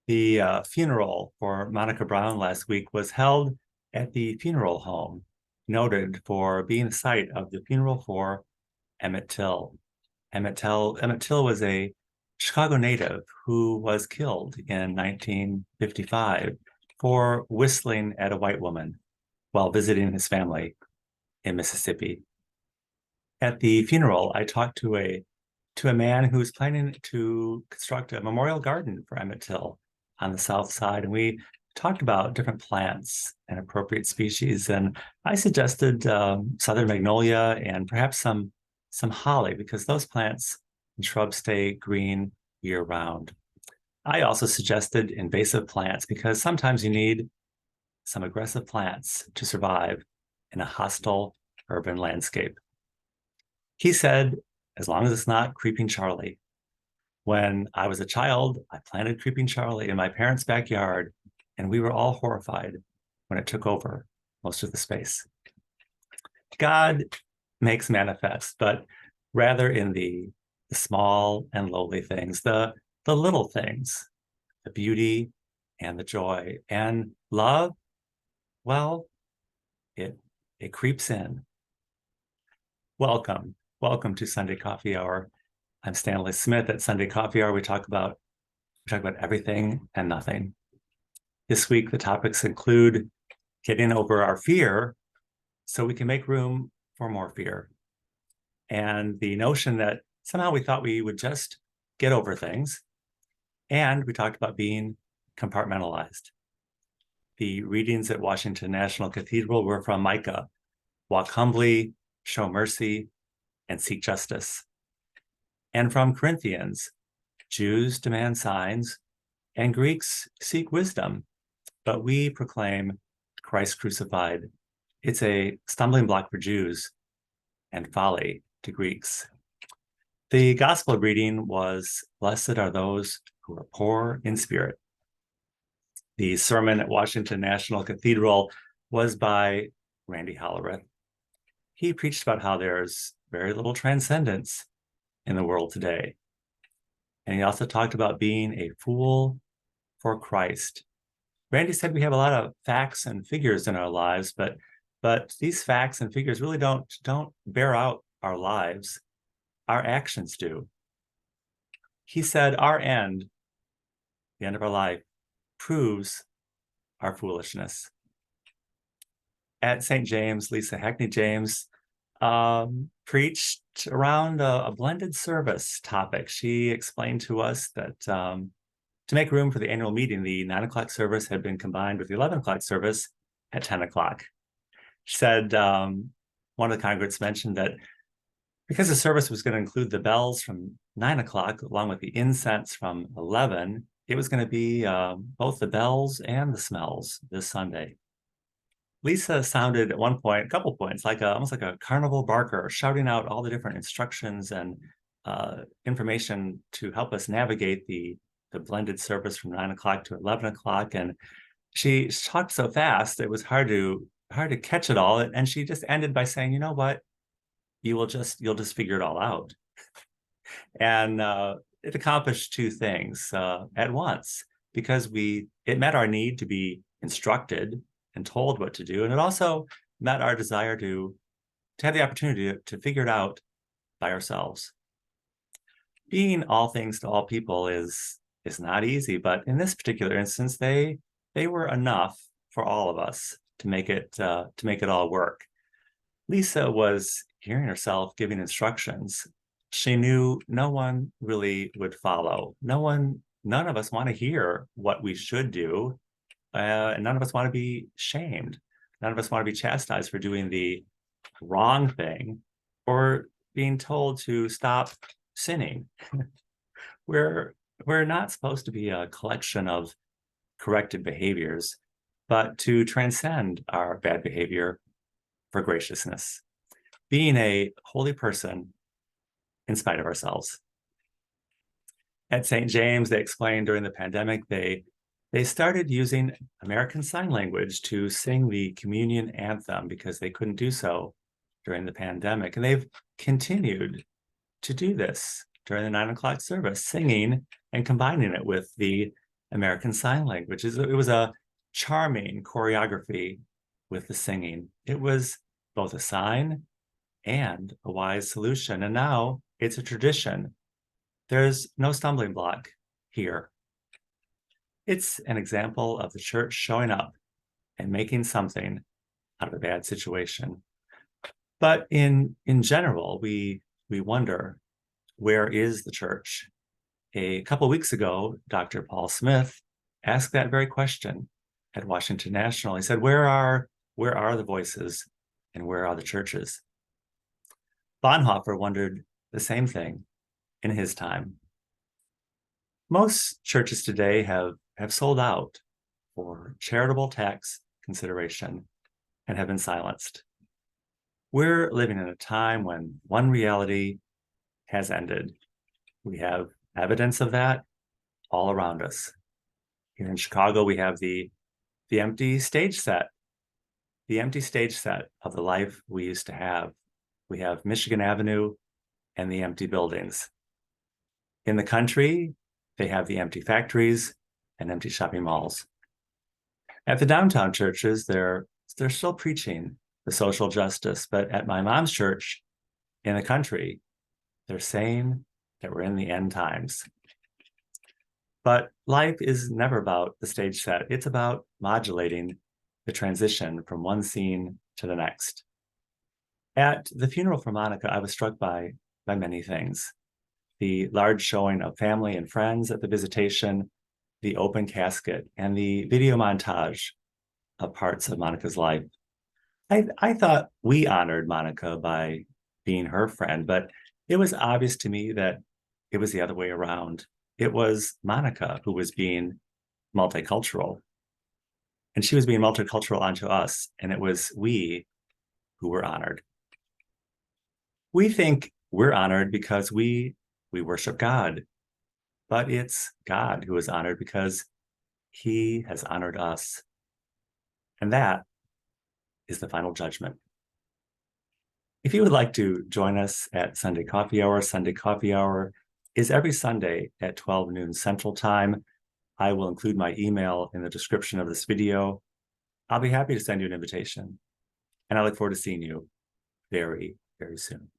The funeral for Monica Brown last week was held at the funeral home, noted for being the site of the funeral for Emmett Till. Emmett Till was a Chicago native who was killed in 1955 for whistling at a white woman while visiting his family in Mississippi. At the funeral, I talked to a man who was planning to construct a memorial garden for Emmett Till on the south side. And we talked about different plants and appropriate species. And I suggested southern magnolia and perhaps some holly, because those plants and shrubs stay green year round. I also suggested invasive plants because sometimes you need some aggressive plants to survive in a hostile urban landscape. He said, as long as it's not Creeping Charlie. When I was a child, I planted Creeping Charlie in my parents' backyard, and we were all horrified when it took over most of the space. God makes manifest, but rather in the small and lowly things, the little things, the beauty and the joy. And love, well, it creeps in. Welcome to Sunday Coffee Hour. I'm Stanley Smith. At Sunday Coffee Hour, we talk about everything and nothing. This week, the topics include getting over our fear so we can make room for more fear. And the notion that somehow we thought we would just get over things. And we talked about being compartmentalized. The readings at Washington National Cathedral were from Micah: walk humbly, show mercy, and seek justice. And from Corinthians, Jews demand signs and Greeks seek wisdom, but we proclaim Christ crucified. It's a stumbling block for Jews and folly to Greeks. The gospel reading was, blessed are those who are poor in spirit. The sermon at Washington National Cathedral was by Randy Hollerith. He preached about how there's very little transcendence in the world today. And he also talked about being a fool for Christ. Randy said we have a lot of facts and figures in our lives, but these facts and figures really don't bear out our lives. Our actions do. He said our end, the end of our life, proves our foolishness. At St. James, Lisa Hackney James preached around a blended service topic. She explained to us that to make room for the annual meeting, the 9 o'clock service had been combined with the 11 o'clock service at 10 o'clock. She said one of the congregants mentioned that because the service was going to include the bells from 9 o'clock along with the incense from 11, it was going to be both the bells and the smells this Sunday. Lisa sounded at one point, a couple points, like almost like a carnival barker, shouting out all the different instructions and information to help us navigate the blended service from 9 o'clock to 11 o'clock. And she talked so fast, it was hard to catch it all. And she just ended by saying, you know what, you'll just figure it all out. And it accomplished two things at once, because it met our need to be instructed and told what to do. And it also met our desire to have the opportunity to figure it out by ourselves. Being all things to all people is not easy, but in this particular instance, they were enough for all of us to make it all work. Lisa was hearing herself giving instructions. She knew no one really would follow. None of us want to hear what we should do. And none of us want to be shamed. None of us want to be chastised for doing the wrong thing or being told to stop sinning. We're not supposed to be a collection of corrected behaviors, but to transcend our bad behavior for graciousness, being a holy person in spite of ourselves. At St. James, they explained during the pandemic, they started using American Sign Language to sing the communion anthem because they couldn't do so during the pandemic. And they've continued to do this during the 9 o'clock service, singing and combining it with the American Sign Language. It was a charming choreography with the singing. It was both a sign and a wise solution. And now it's a tradition. There's no stumbling block here. It's an example of the church showing up and making something out of a bad situation. But in general, we wonder, where is the church? A couple of weeks ago, Dr. Paul Smith asked that very question at Washington National. He said, where are the voices and where are the churches? Bonhoeffer wondered the same thing in his time. Most churches today have sold out for charitable tax consideration and have been silenced. We're living in a time when one reality has ended. We have evidence of that all around us. Here in Chicago, we have the empty stage set, of the life we used to have. We have Michigan Avenue and the empty buildings. In the country, they have the empty factories and empty shopping malls. At the downtown churches, they're still preaching the social justice, but at my mom's church in the country, they're saying that we're in the end times. But life is never about the stage set. It's about modulating the transition from one scene to the next. At the funeral for Monica, I was struck by many things. The large showing of family and friends at the visitation, the open casket, and the video montage of parts of Monica's life. I thought we honored Monica by being her friend, but it was obvious to me that it was the other way around. It was Monica who was being multicultural. And she was being multicultural onto us, and it was we who were honored. We think we're honored because we worship God, but it's God who is honored because he has honored us. And that is the final judgment. If you would like to join us at Sunday Coffee Hour is every Sunday at 12 noon Central Time. I will include my email in the description of this video. I'll be happy to send you an invitation. And I look forward to seeing you very, very soon.